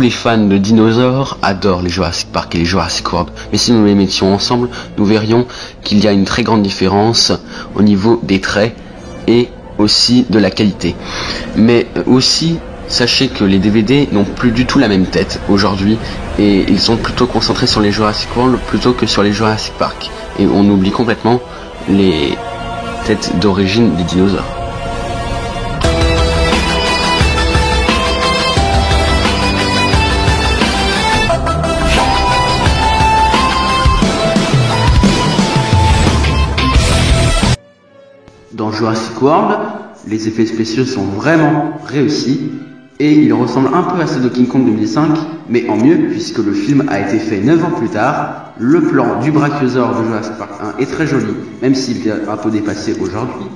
les fans de dinosaures adorent les Jurassic Park et les Jurassic World, mais si nous les mettions ensemble, nous verrions qu'il y a une très grande différence au niveau des traits et aussi de la qualité. Mais aussi, sachez que les DVD n'ont plus du tout la même tête aujourd'hui, et ils sont plutôt concentrés sur les Jurassic World plutôt que sur les Jurassic Park. Et on oublie complètement les têtes d'origine des dinosaures. Dans Jurassic World, les effets spéciaux sont vraiment réussis et ils ressemblent un peu à ceux de King Kong 2005, mais en mieux puisque le film a été fait 9 ans plus tard. Le plan du brachiosaure de Jurassic Park 1 est très joli, même s'il est un peu dépassé aujourd'hui,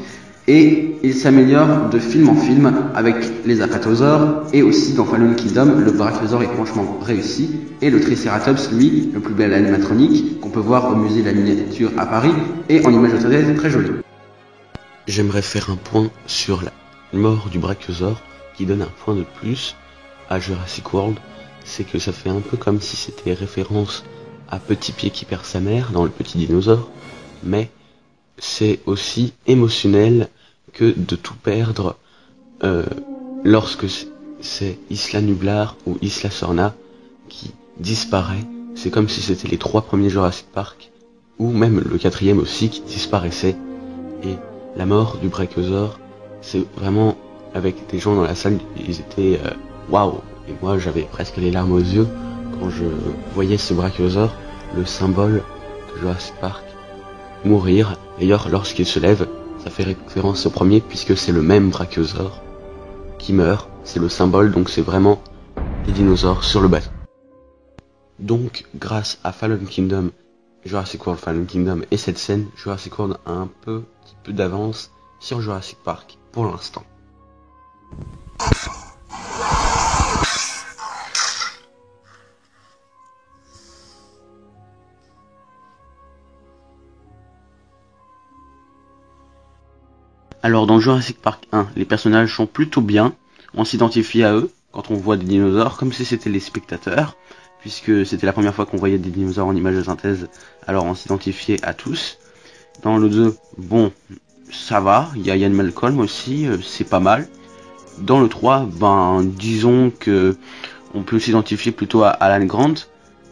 et il s'améliore de film en film avec les apatosaures, et aussi dans Fallen Kingdom, le brachiosaure est franchement réussi, et le Triceratops, lui, le plus bel animatronique, qu'on peut voir au musée de la miniature à Paris, et en image de synthèse très joli. J'aimerais faire un point sur la mort du brachiosaure qui donne un point de plus à Jurassic World. C'est que ça fait un peu comme si c'était référence à Petit Pied qui perd sa mère dans Le Petit Dinosaure, mais c'est aussi émotionnel que de tout perdre lorsque c'est Isla Nublar ou Isla Sorna qui disparaît. C'est comme si c'était les 3 premiers Jurassic Park, ou même le 4e aussi qui disparaissait. Et la mort du brachiosaure, c'est vraiment, avec des gens dans la salle, ils étaient waouh. Et moi j'avais presque les larmes aux yeux quand je voyais ce brachiosaure, le symbole de Jurassic Park, mourir. D'ailleurs lorsqu'il se lève, ça fait référence au premier puisque c'est le même brachiosaure qui meurt, c'est le symbole, donc c'est vraiment les dinosaures sur le bateau. Donc grâce à Fallen Kingdom, Jurassic World Fallen Kingdom et cette scène, Jurassic World a un petit peu d'avance sur Jurassic Park pour l'instant. Alors dans Jurassic Park 1, les personnages sont plutôt bien, on s'identifie à eux quand on voit des dinosaures comme si c'était les spectateurs, puisque c'était la première fois qu'on voyait des dinosaures en image de synthèse, alors on s'identifiait à tous. Dans le 2, bon, ça va, il y a Ian Malcolm aussi, c'est pas mal. Dans le 3, disons que on peut s'identifier plutôt à Alan Grant.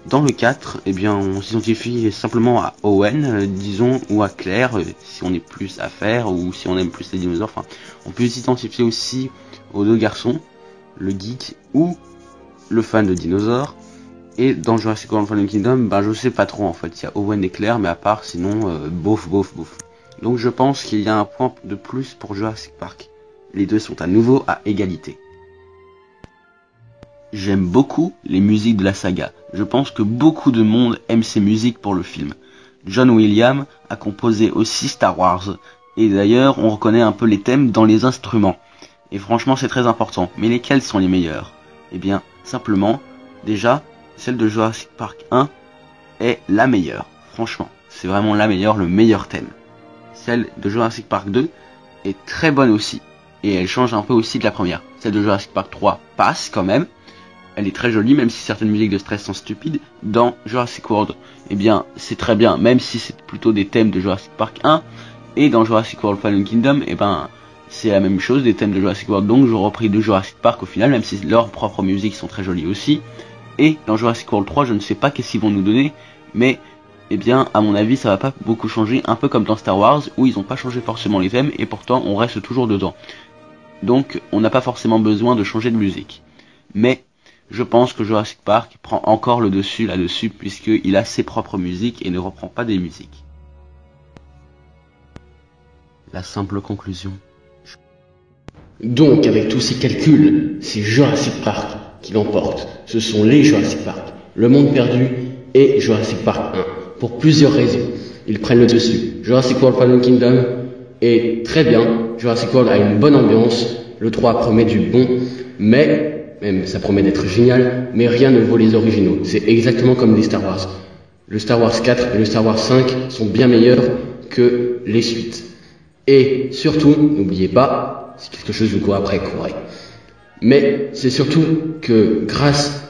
Dans le 4, on s'identifie simplement à Owen, disons, ou à Claire, si on est plus à faire, ou si on aime plus les dinosaures. Enfin, on peut s'identifier aussi aux 2 garçons, le geek ou le fan de dinosaures. Et dans Jurassic World Fallen Kingdom, je sais pas trop en fait, il y a Owen et Claire, mais à part, sinon, bof. Donc je pense qu'il y a un point de plus pour Jurassic Park. Les 2 sont à nouveau à égalité. J'aime beaucoup les musiques de la saga. Je pense que beaucoup de monde aime ces musiques pour le film. John Williams a composé aussi Star Wars. Et d'ailleurs, on reconnaît un peu les thèmes dans les instruments. Et franchement, c'est très important. Mais lesquels sont les meilleurs? Simplement, déjà, celle de Jurassic Park 1 est la meilleure. Franchement, c'est vraiment la meilleure, le meilleur thème. Celle de Jurassic Park 2 est très bonne aussi. Et elle change un peu aussi de la première. Celle de Jurassic Park 3 passe quand même. Elle est très jolie, même si certaines musiques de stress sont stupides. Dans Jurassic World, c'est très bien, même si c'est plutôt des thèmes de Jurassic Park 1. Et dans Jurassic World Fallen Kingdom, c'est la même chose, des thèmes de Jurassic World. Donc je repris de Jurassic Park au final, même si leurs propres musiques sont très jolies aussi. Et dans Jurassic World 3, je ne sais pas qu'est-ce qu'ils vont nous donner, mais à mon avis, ça va pas beaucoup changer, un peu comme dans Star Wars, où ils n'ont pas changé forcément les thèmes, et pourtant on reste toujours dedans. Donc on n'a pas forcément besoin de changer de musique. Mais je pense que Jurassic Park prend encore le dessus là-dessus, puisqu'il a ses propres musiques et ne reprend pas des musiques. La simple conclusion. Donc avec tous ces calculs, c'est Jurassic Park qui l'emporte. Ce sont les Jurassic Park, Le Monde Perdu et Jurassic Park 1. Pour plusieurs raisons, ils prennent le dessus. Jurassic World Fallen Kingdom est très bien. Jurassic World a une bonne ambiance. Le 3 promet du bon, même ça promet d'être génial, mais rien ne vaut les originaux. C'est exactement comme les Star Wars. Le Star Wars 4 et le Star Wars 5 sont bien meilleurs que les suites. Et surtout, n'oubliez pas, si quelque chose vous court après, courez. Mais c'est surtout que grâce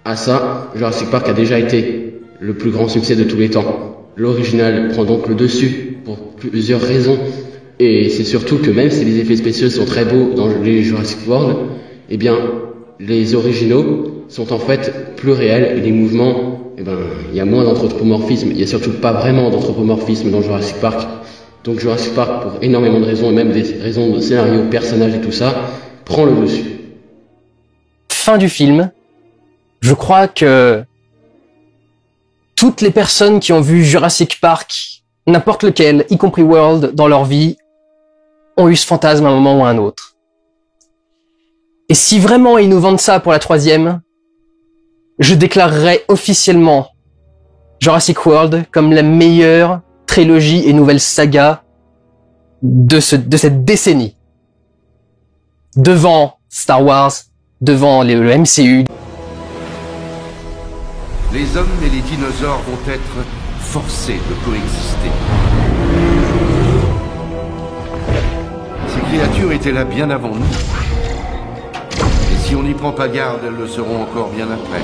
À ça, Jurassic Park a déjà été le plus grand succès de tous les temps. L'original prend donc le dessus pour plusieurs raisons. Et c'est surtout que même si les effets spéciaux sont très beaux dans les Jurassic World, eh bien, les originaux sont en fait plus réels et les mouvements, il y a moins d'anthropomorphisme. Il y a surtout pas vraiment d'anthropomorphisme dans Jurassic Park. Donc Jurassic Park, pour énormément de raisons et même des raisons de scénario, personnages et tout ça, prend le dessus. Fin du film. Je crois que toutes les personnes qui ont vu Jurassic Park, n'importe lequel, y compris World, dans leur vie, ont eu ce fantasme à un moment ou à un autre. Et si vraiment ils nous vendent ça pour la 3e, je déclarerai officiellement Jurassic World comme la meilleure trilogie et nouvelle saga de cette décennie. Devant Star Wars, devant le MCU. Les hommes et les dinosaures vont être forcés de coexister. Ces créatures étaient là bien avant nous. Et si on n'y prend pas garde, elles le seront encore bien après.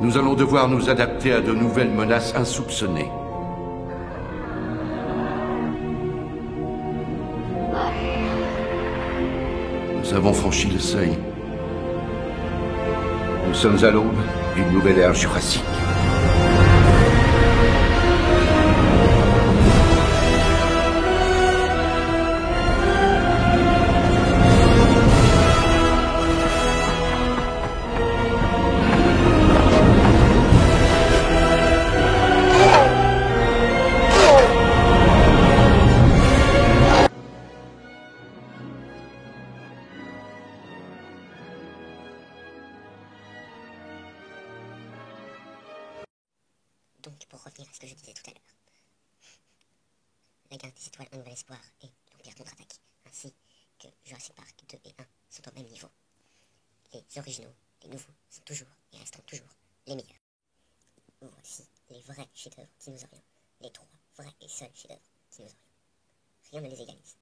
Nous allons devoir nous adapter à de nouvelles menaces insoupçonnées. Nous avons franchi le seuil. Nous sommes à l'aube d'une nouvelle ère jurassique. Donc, pour revenir à ce que je disais tout à l'heure, La Guerre des Étoiles, Un Nouvel Espoir et L'Empire contre-attaque, ainsi que Jurassic Park 2 et 1 sont au même niveau. Les originaux, les nouveaux, sont toujours et resteront toujours les meilleurs. Voici les vrais chefs-d'œuvre dinosauriens, les 3 vrais et seuls chefs-d'œuvre dinosauriens. Rien ne les égalise.